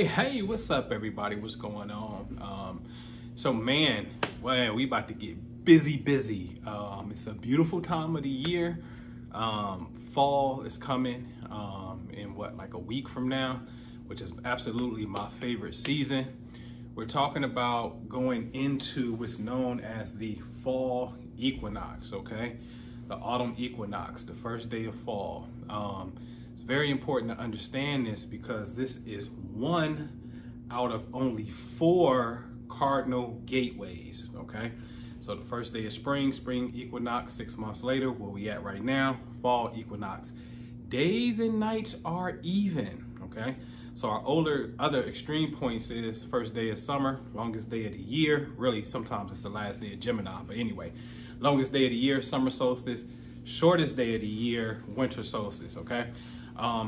Hey, what's up, everybody? What's going on? So man, well, we about to get busy. It's a beautiful time of the year. Fall is coming in like a week from now, which is absolutely my favorite season. We're talking about going into what's known as the Fall Equinox, okay? The autumn equinox, the first day of fall. It's very important to understand this because this is one out of only 4 cardinal gateways, okay? So the first day is spring equinox, 6 months later, where we at right now, fall equinox. Days and nights are even, okay? So our other extreme points is first day of summer, longest day of the year. Really, sometimes it's the last day of Gemini, but anyway, longest day of the year, summer solstice, shortest day of the year, winter solstice, okay?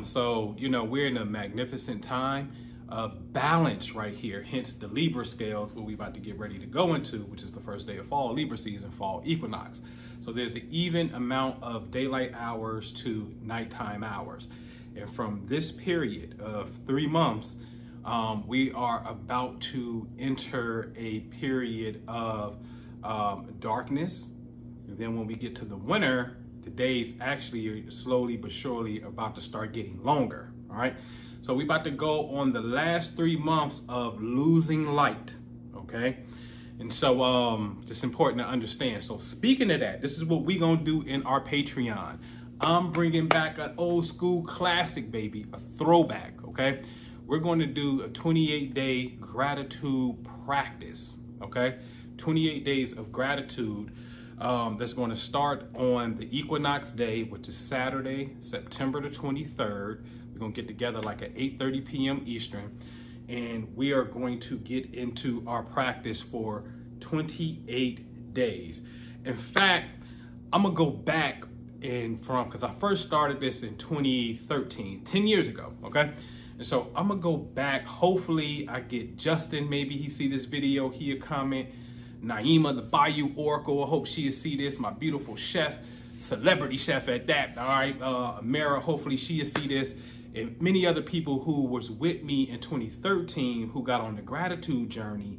So, you know, we're in a magnificent time of balance right here, hence the Libra scales, what we about to get ready to go into, which is the first day of fall, Libra season, fall equinox. So there's an even amount of daylight hours to nighttime hours. And from this period of 3 months, we are about to enter a period of darkness. And then when we get to the winter, the days actually are slowly but surely about to start getting longer, all right? So we about to go on the last 3 months of losing light, okay? And so just important to understand. So speaking of that, this is what we gonna do in our Patreon. I'm bringing back an old school classic, baby, a throwback, okay? We're going to do a 28-day gratitude practice, okay? 28 days of gratitude that's going to start on the equinox day, which is Saturday, September the 23rd. We're going to get together like at 8:30 p.m. Eastern, and we are going to get into our practice for 28 days. In fact, I'm going to go back because I first started this in 2013, 10 years ago, okay? And so I'm gonna go back. Hopefully I get Justin, maybe he see this video, he'll comment. Naima, the Bayou Oracle, I hope she'll see this, my beautiful chef, celebrity chef at that, all right? Amara, hopefully she'll see this. And many other people who was with me in 2013 who got on the gratitude journey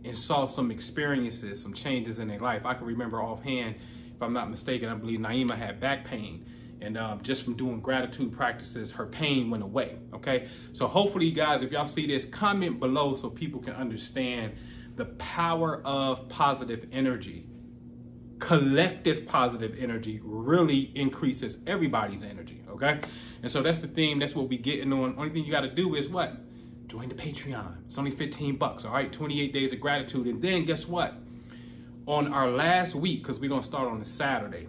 and saw some experiences, some changes in their life. I can remember offhand, if I'm not mistaken, I believe Naima had back pain. And just from doing gratitude practices, her pain went away, okay? So hopefully, you guys, if y'all see this, comment below so people can understand the power of positive energy. Collective positive energy really increases everybody's energy, okay? And so that's the theme, that's what we getting on. Only thing you gotta do is what? Join the Patreon. It's only 15 bucks, all right? 28 days of gratitude. And then guess what? On our last week, because we're gonna start on a Saturday.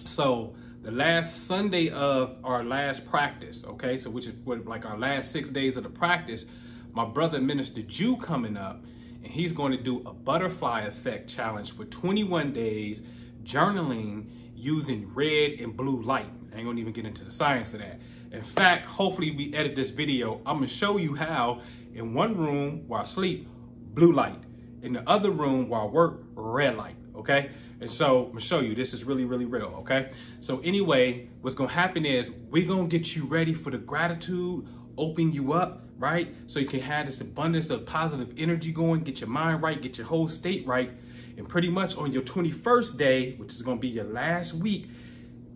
So the last Sunday of our last practice, okay, so which is what, like our last 6 days of the practice, my brother Minister Jew coming up, and he's going to do a butterfly effect challenge for 21 days, journaling using red and blue light. I ain't gonna even get into the science of that. In fact, hopefully we edit this video, I'm gonna show you how in one room where I sleep, blue light. In the other room where I work, red light, okay? And so I'm gonna show you, this is really, really real, okay? So anyway, what's gonna happen is we're gonna get you ready for the gratitude, open you up, right? So you can have this abundance of positive energy going, get your mind right, get your whole state right. And pretty much on your 21st day, which is gonna be your last week,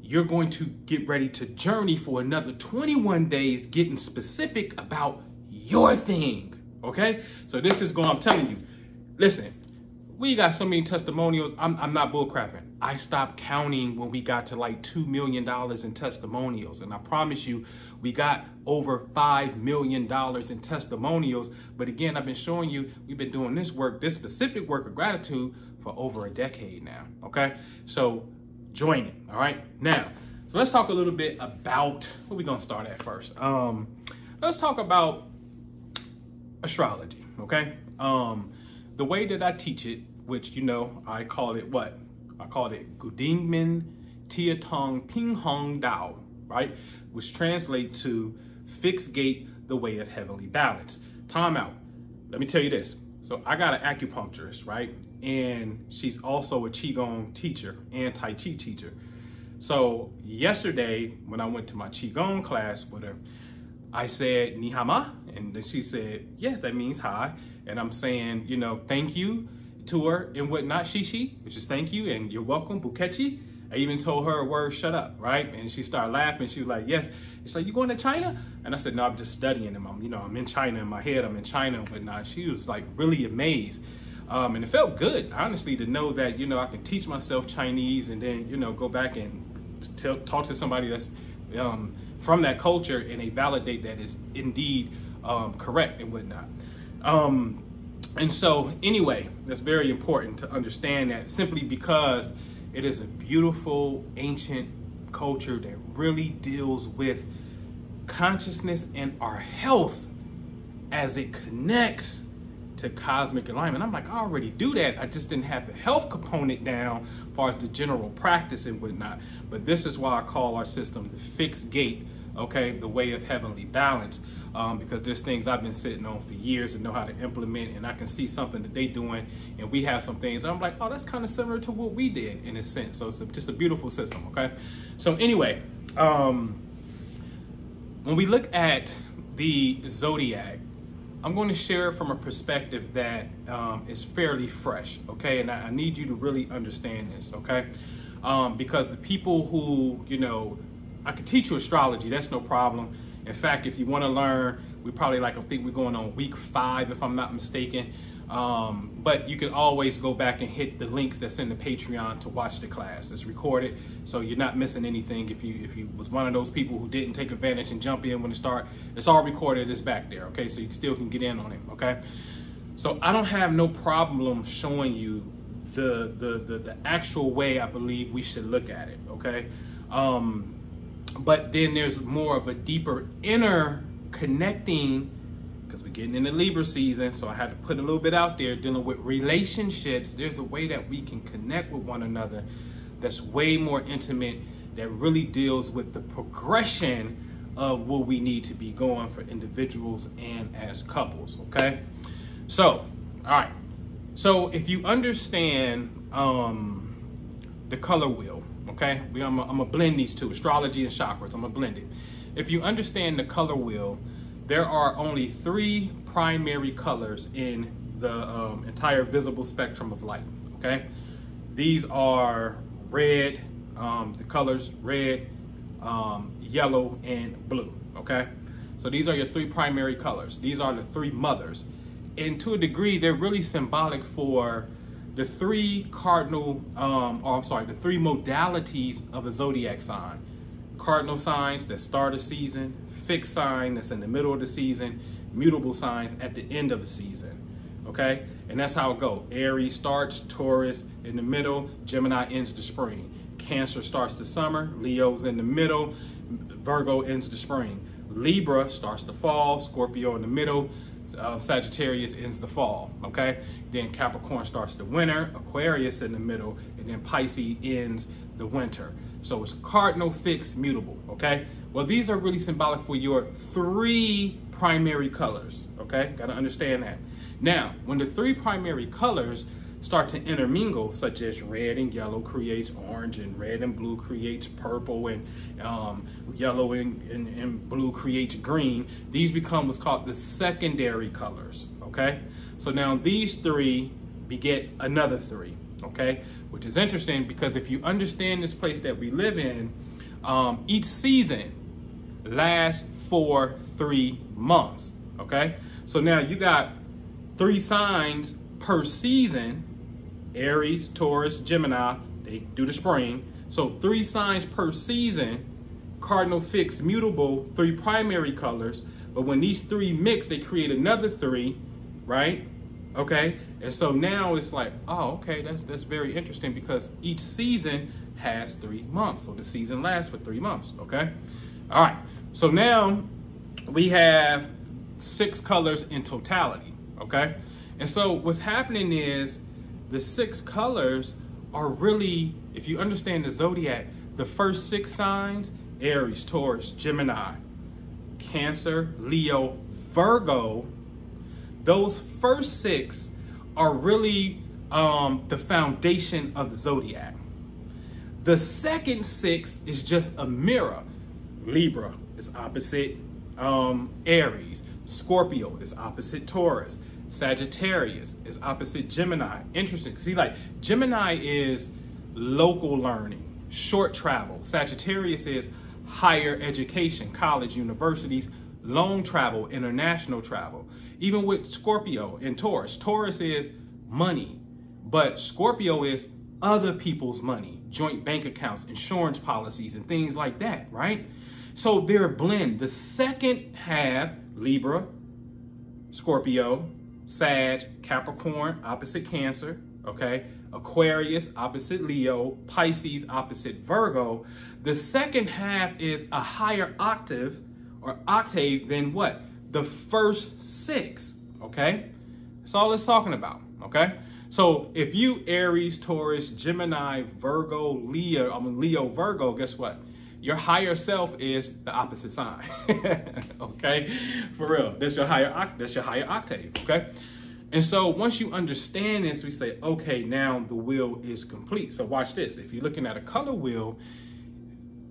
you're going to get ready to journey for another 21 days, getting specific about your thing, okay? So this is going, I'm telling you, listen, we got so many testimonials. I'm not bullcrapping. I stopped counting when we got to like $2 million in testimonials. And I promise you, we got over $5 million in testimonials. But again, I've been showing you, we've been doing this work, this specific work of gratitude for over a decade now, okay? So join it, all right? Now, so let's talk a little bit about, where we gonna start at first? Let's talk about astrology, okay? The way that I teach it, which, you know, I call it what? I call it Gudingmin Tia Tong Ping Hong Dao, right? Which translates to fixed gate, the way of heavenly balance. Time out. Let me tell you this. So I got an acupuncturist, right? And she's also a Qigong teacher and Tai Chi teacher. So yesterday, when I went to my Qigong class with her, I said, Nihama, and then she said, yes, that means hi. And I'm saying, you know, thank you to her and whatnot, Shishi, which is thank you and you're welcome, Bukechi. I even told her a word, shut up, right? And she started laughing. She was like, yes. She's like, you going to China? And I said, no, I'm just studying them. I'm in China in my head. I'm in China and whatnot. She was like really amazed. And it felt good, honestly, to know that, you know, I can teach myself Chinese and then, you know, go back and talk to somebody that's from that culture and they validate that is indeed correct and whatnot. And so anyway, that's very important to understand that simply because it is a beautiful ancient culture that really deals with consciousness and our health as it connects to cosmic alignment. I'm like, I already do that. I just didn't have the health component down as far as the general practice and whatnot. But this is why I call our system the fixed gate, okay, the way of heavenly balance, because there's things I've been sitting on for years and know how to implement, and I can see something that they doing, and we have some things. I'm like, oh, that's kind of similar to what we did in a sense. So it's just a beautiful system, okay? So anyway, when we look at the zodiac, I'm going to share it from a perspective that is fairly fresh, okay? And I need you to really understand this, okay? Because the people who, you know, I could teach you astrology, that's no problem. In fact, if you want to learn, we probably I think we're going on week 5, if I'm not mistaken. But you can always go back and hit the links that's in the Patreon to watch the class. It's recorded, so you're not missing anything. If you was one of those people who didn't take advantage and jump in when it start, it's all recorded. It's back there, okay? So you still can get in on it, okay? So I don't have no problem showing you the actual way I believe we should look at it, okay? But then there's more of a deeper inner connecting, because we're getting into Libra season, so I had to put a little bit out there dealing with relationships. There's a way that we can connect with one another that's way more intimate, that really deals with the progression of what we need to be going for individuals and as couples, okay? So, all right. So if you understand the color wheel, okay? I'm gonna blend these two, astrology and chakras. I'm gonna blend it. If you understand the color wheel, there are only 3 primary colors in the entire visible spectrum of light, okay? These are red, the colors red, yellow, and blue, okay? So these are your 3 primary colors. These are the 3 mothers. And to a degree, they're really symbolic for the 3 cardinal, the 3 modalities of a zodiac sign. Cardinal signs that start a season, fixed sign that's in the middle of the season, mutable signs at the end of the season, okay? And that's how it goes. Aries starts, Taurus in the middle, Gemini ends the spring. Cancer starts the summer, Leo's in the middle, Virgo ends the spring. Libra starts the fall, Scorpio in the middle, Sagittarius ends the fall, okay? Then Capricorn starts the winter, Aquarius in the middle, and then Pisces ends the winter. So it's cardinal, fixed, mutable, okay? Well, these are really symbolic for your 3 primary colors, okay? Gotta understand that. Now, when the 3 primary colors start to intermingle, such as red and yellow creates orange, and red and blue creates purple, and yellow and blue creates green, these become what's called the secondary colors, okay? So now these 3 beget another 3, okay? Which is interesting, because if you understand this place that we live in, each season lasts for 3 months, okay? So now you got 3 signs per season: Aries, Taurus, Gemini, they do the spring. So 3 signs per season, cardinal, fixed, mutable, 3 primary colors. But when these 3 mix, they create another 3, right? Okay, and so now it's like, oh, okay, that's very interesting, because each season has 3 months. So the season lasts for 3 months, okay? All right, so now we have 6 colors in totality, okay? And so what's happening is the 6 colors are really, if you understand the zodiac, the first 6 signs: Aries, Taurus, Gemini, Cancer, Leo, Virgo. Those first 6 are really the foundation of the zodiac. The second 6 is just a mirror. Libra is opposite Aries. Scorpio is opposite Taurus. Sagittarius is opposite Gemini. Interesting. See, like Gemini is local learning, short travel. Sagittarius is higher education, college, universities, long travel, international travel. Even with Scorpio and Taurus, Taurus is money, but Scorpio is other people's money, joint bank accounts, insurance policies, and things like that, right? So they're a blend. The second half, Libra, Scorpio, Sag, Capricorn, opposite Cancer, okay? Aquarius, opposite Leo, Pisces, opposite Virgo. The second half is a higher octave than what? The first 6, okay? That's all it's talking about, okay? So if you Aries, Taurus, Gemini, Virgo, Leo, Virgo, guess what? Your higher self is the opposite sign, okay? For real, that's your higher octave, okay? And so once you understand this, we say, okay, now the wheel is complete. So watch this. If you're looking at a color wheel,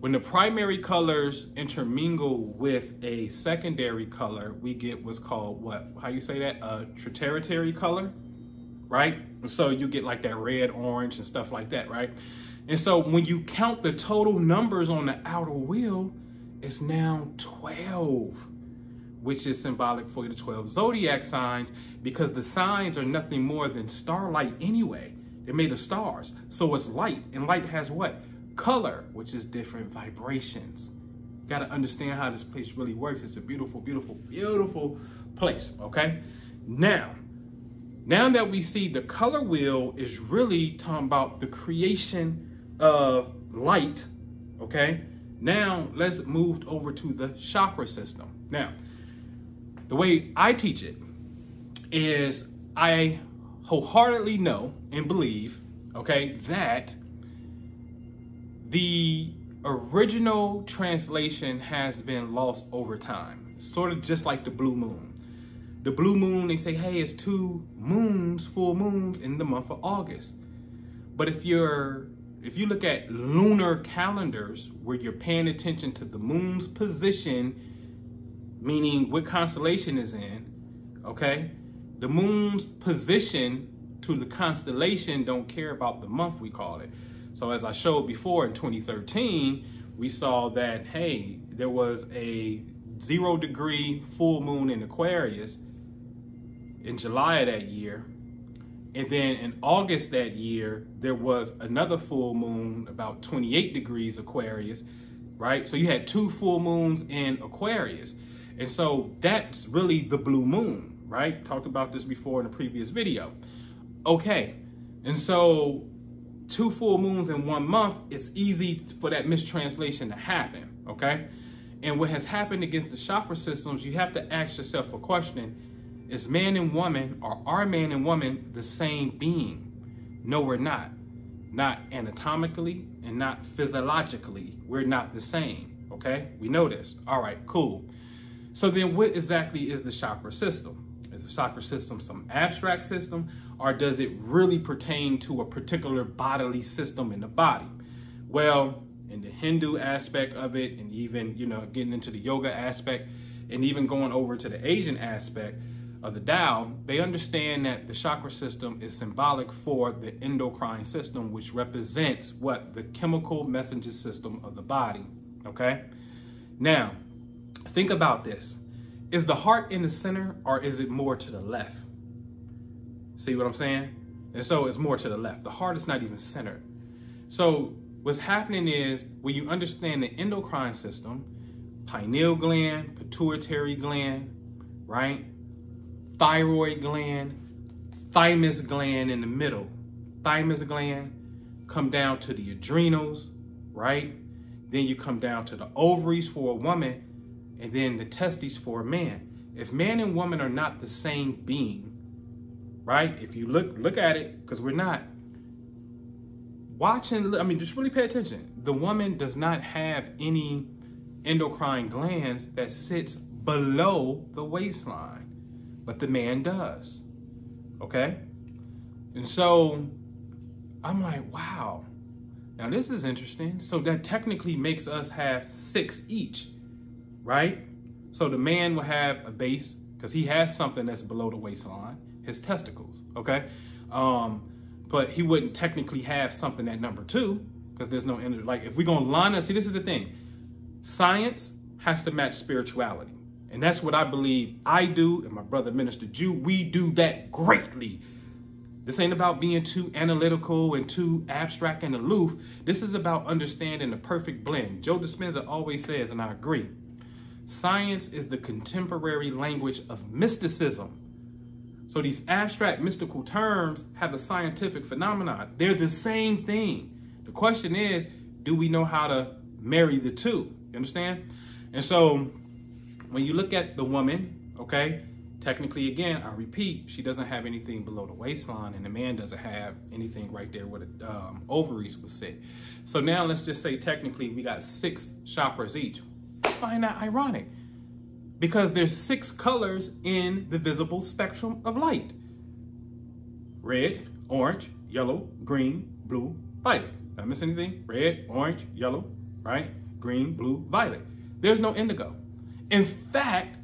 when the primary colors intermingle with a secondary color, we get what's called what? How you say that? A tritary color, right? So you get like that red, orange, and stuff like that, right? And so when you count the total numbers on the outer wheel, it's now 12, which is symbolic for the 12 zodiac signs, because the signs are nothing more than starlight anyway. They're made of stars. So it's light, and light has what? Color, which is different vibrations. You got to understand how this place really works. It's a beautiful, beautiful, beautiful place, okay? Now that we see the color wheel is really talking about the creation of light, okay? Now let's move over to the chakra system. Now, the way I teach it is I wholeheartedly know and believe, okay, that the original translation has been lost over time, sort of just like the blue moon. The blue moon, they say, hey, it's 2 moons, full moons in the month of August. But if you look at lunar calendars where you're paying attention to the moon's position, meaning what constellation is in, okay? The moon's position to the constellation don't care about the month, we call it. So as I showed before in 2013, we saw that, hey, there was a 0-degree full moon in Aquarius in July of that year. And then in August that year, there was another full moon about 28 degrees Aquarius, right? So you had 2 full moons in Aquarius. And so that's really the blue moon, right? Talked about this before in a previous video. Okay, and so 2 full moons in 1 month, it's easy for that mistranslation to happen, okay? And what has happened against the chakra systems, you have to ask yourself a question. Is man and woman, or are man and woman the same being? No, we're not. Not anatomically and not physiologically. We're not the same, okay? We know this. All right, cool. So then what exactly is the chakra system? Is the chakra system some abstract system, or does it really pertain to a particular bodily system in the body? Well, in the Hindu aspect of it, and even, getting into the yoga aspect, and even going over to the Asian aspect of the Tao, they understand that the chakra system is symbolic for the endocrine system, which represents what? The chemical messenger system of the body, okay? Now, think about this. Is the heart in the center, or is it more to the left? See what I'm saying? And so it's more to the left. The heart is not even centered. So what's happening is, when you understand the endocrine system, pineal gland, pituitary gland, right? Thyroid gland, thymus gland in the middle. Thymus gland, come down to the adrenals, right? Then you come down to the ovaries for a woman, and then the testes for a man. If man and woman are not the same being, right? If you look at it, because we're not watching, just really pay attention. The woman does not have any endocrine glands that sits below the waistline, but the man does, okay? And so I'm like, wow, now this is interesting. So that technically makes us have 6 each, right? So the man will have a base because he has something that's below the waistline, his testicles, okay? But he wouldn't technically have something at number 2 because there's no energy. Like if we're going to line up, see, this is the thing. Science has to match spirituality. And that's what I believe I do, and my brother, Minister Jew, we do that greatly. This ain't about being too analytical and too abstract and aloof. This is about understanding the perfect blend. Joe Dispenza always says, and I agree, science is the contemporary language of mysticism. So these abstract mystical terms have a scientific phenomenon. They're the same thing. The question is, do we know how to marry the two? You understand? And so when you look at the woman, okay, technically, again, I repeat, she doesn't have anything below the waistline, and the man doesn't have anything right there where the ovaries would sit. So now let's just say technically we got 6 chakras each. I find that ironic because there's 6 colors in the visible spectrum of light. Red, orange, yellow, green, blue, violet. Did I miss anything? Red, orange, yellow, right? Green, blue, violet. There's no indigo. In fact,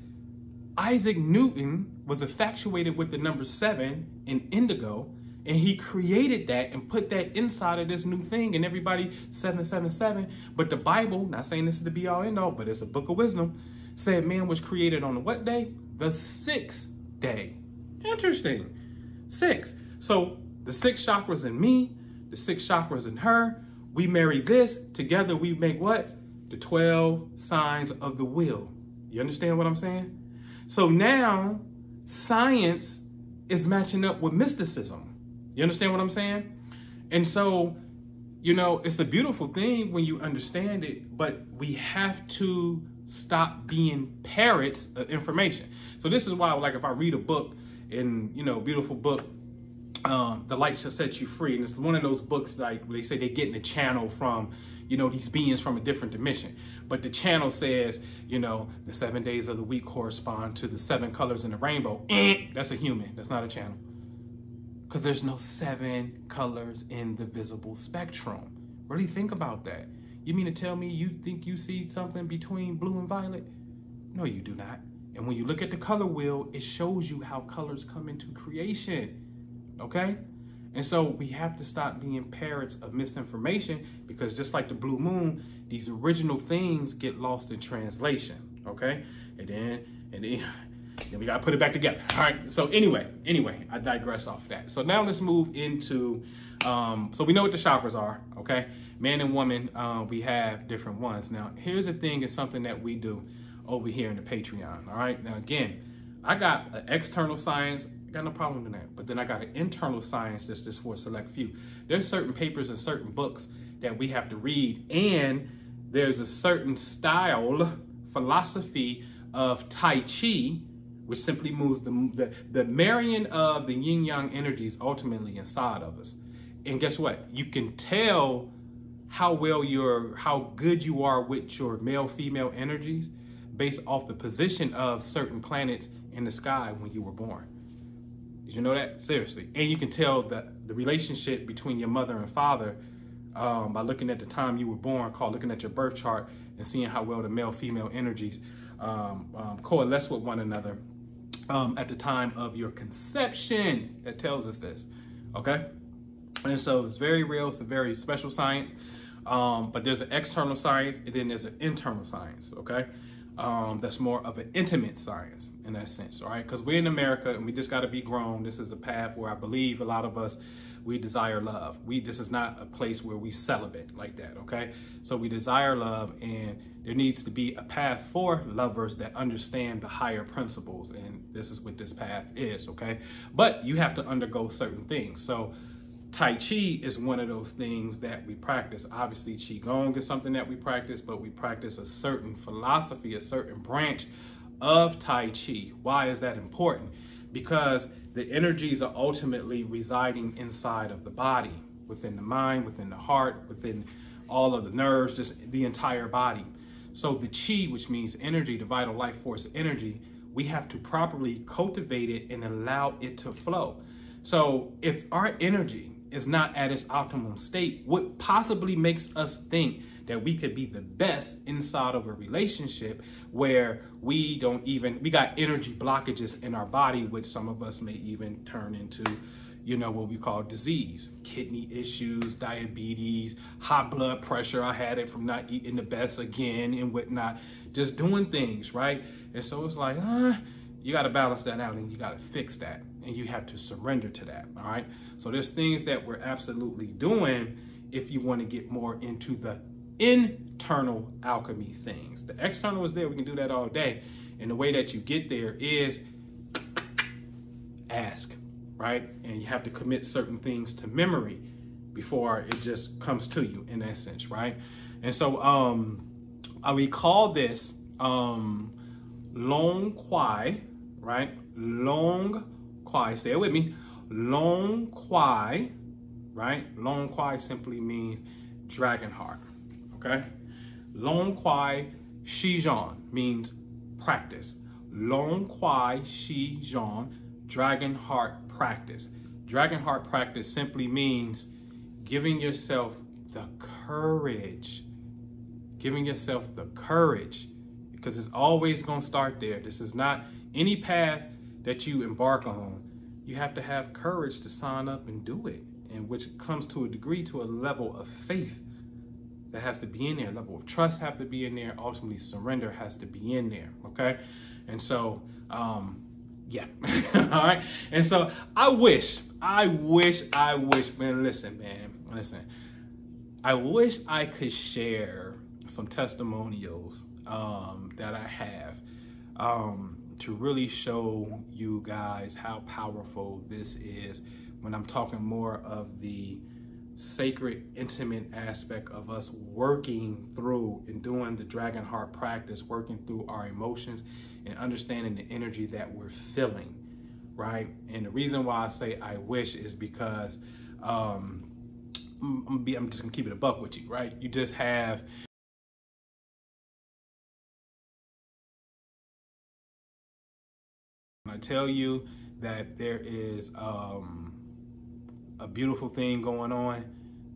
Isaac Newton was infatuated with the number 7 in indigo, and he created that and put that inside of this new thing, and everybody 777. But the Bible, not saying this is the be all end all, but it's a book of wisdom, said man was created on the what day? The 6th day. Interesting. 6. So the 6 chakras in me, the 6 chakras in her, we marry this together. We make what? The 12 signs of the wheel. You understand what I'm saying? So now science is matching up with mysticism. You understand what I'm saying? And so, you know, it's a beautiful thing when you understand it, but we have to stop being parrots of information. So this is why, like, if I read a book and, you know, beautiful book, The Light Shall Set You Free. And it's one of those books, like, where they say they're getting a channel from, you know, these beings from a different dimension. But the channel says, you know, the 7 days of the week correspond to the 7 colors in the rainbow. That's a human. That's not a channel. Because there's no 7 colors in the visible spectrum. Really think about that. You mean to tell me you think you see something between blue and violet? No, you do not. And when you look at the color wheel, it shows you how colors come into creation. Okay? And so we have to stop being parrots of misinformation, because just like the blue moon, these original things get lost in translation. Okay? And then we got to put it back together. All right. So anyway, I digress off that. So now let's move into, so we know what the chakras are. Okay? Man and woman, we have different ones. Now, here's the thing. It's something that we do over here in the Patreon. All right. Now, again, I got an external science. Got no problem with that. But then I got an internal science that's just for a select few. There's certain papers and certain books that we have to read. And there's a certain style, philosophy of Tai Chi, which simply moves the marrying of the yin-yang energies ultimately inside of us. And guess what? You can tell how good you are with your male-female energies based off the position of certain planets in the sky when you were born. Did you know that? Seriously. And you can tell the relationship between your mother and father by looking at the time you were born, looking at your birth chart and seeing how well the male-female energies coalesce with one another at the time of your conception. That tells us this, okay? And so it's very real. It's a very special science. But there's an external science, and then there's an internal science, okay? That's more of an intimate science in that sense, all right? Because we're in America and we just got to be grown. This is a path where I believe a lot of us, we desire love. This is not a place where we celibate like that, okay? So we desire love, and there needs to be a path for lovers that understand the higher principles, and this is what this path is, okay? But you have to undergo certain things. So Tai Chi is one of those things that we practice. Obviously, Qigong is something that we practice, but we practice a certain philosophy, a certain branch of Tai Chi. Why is that important? Because the energies are ultimately residing inside of the body, within the mind, within the heart, within all of the nerves, just the entire body. So the Qi, which means energy, the vital life force energy, we have to properly cultivate it and allow it to flow. So if our energy is not at its optimum state, what possibly makes us think that we could be the best inside of a relationship where we got energy blockages in our body, which some of us may even turn into, you know, what we call disease, kidney issues, diabetes, high blood pressure. I had it from not eating the best again and whatnot, just doing things, right? And so it's like, you got to balance that out and you got to fix that. And you have to surrender to that, all right? So there's things that we're absolutely doing if you want to get more into the internal alchemy things. The external is there. We can do that all day. And the way that you get there is ask, right? And you have to commit certain things to memory before it just comes to you in that sense, right? And so we call this long kwai, right? Long kwai, say it with me. Long kwai, right? Long kwai simply means dragon heart, okay? Long kwai shijan means practice. Long kwai shijan, dragon heart practice. Dragon heart practice simply means giving yourself the courage. Giving yourself the courage, because it's always going to start there. This is not any path that you embark on. You have to have courage to sign up and do it, and which comes to a degree to a level of faith that has to be in there. A level of trust have to be in there. Ultimately, surrender has to be in there, okay? And so, yeah, all right? And so I wish, man, listen. I wish I could share some testimonials that I have to really show you guys how powerful this is when I'm talking more of the sacred, intimate aspect of us working through and doing the dragon heart practice, working through our emotions and understanding the energy that we're feeling, right? And the reason why I say I wish is because I'm just gonna keep it a buck with you, right? You just have I tell you that there is a beautiful thing going on.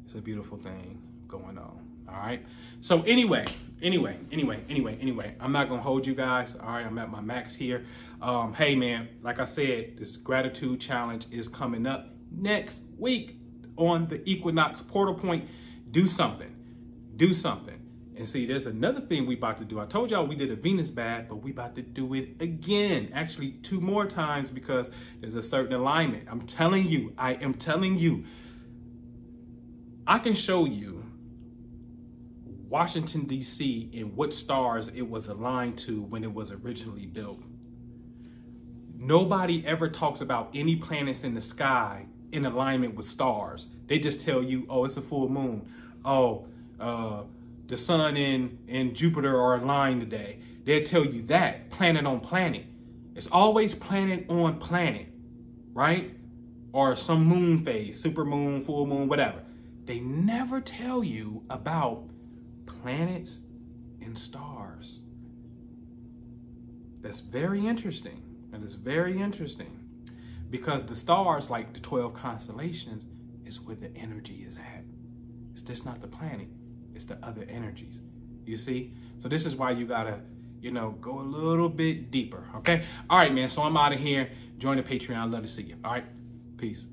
It's a beautiful thing going on. All right. So anyway, I'm not gonna hold you guys. All right, I'm at my max here. Hey man, like I said, this gratitude challenge is coming up next week on the Equinox portal point. Do something. And see, there's another thing we about to do. I told y'all we did a Venus bath, but we about to do it again. Actually, 2 more times because there's a certain alignment. I am telling you, I can show you Washington, D.C. and what stars it was aligned to when it was originally built. Nobody ever talks about any planets in the sky in alignment with stars. They just tell you, oh, it's a full moon. Oh, the sun and Jupiter are aligned today. They'll tell you that, planet on planet. It's always planet on planet, right? Or some moon phase, super moon, full moon, whatever. They never tell you about planets and stars. That's very interesting. That is very interesting. Because the stars, like the 12 constellations, is where the energy is at. It's just not the planet. It's the other energies, you see? So this is why you gotta, go a little bit deeper, okay? All right, man, so I'm out of here. Join the Patreon. Love to see you, all right? Peace.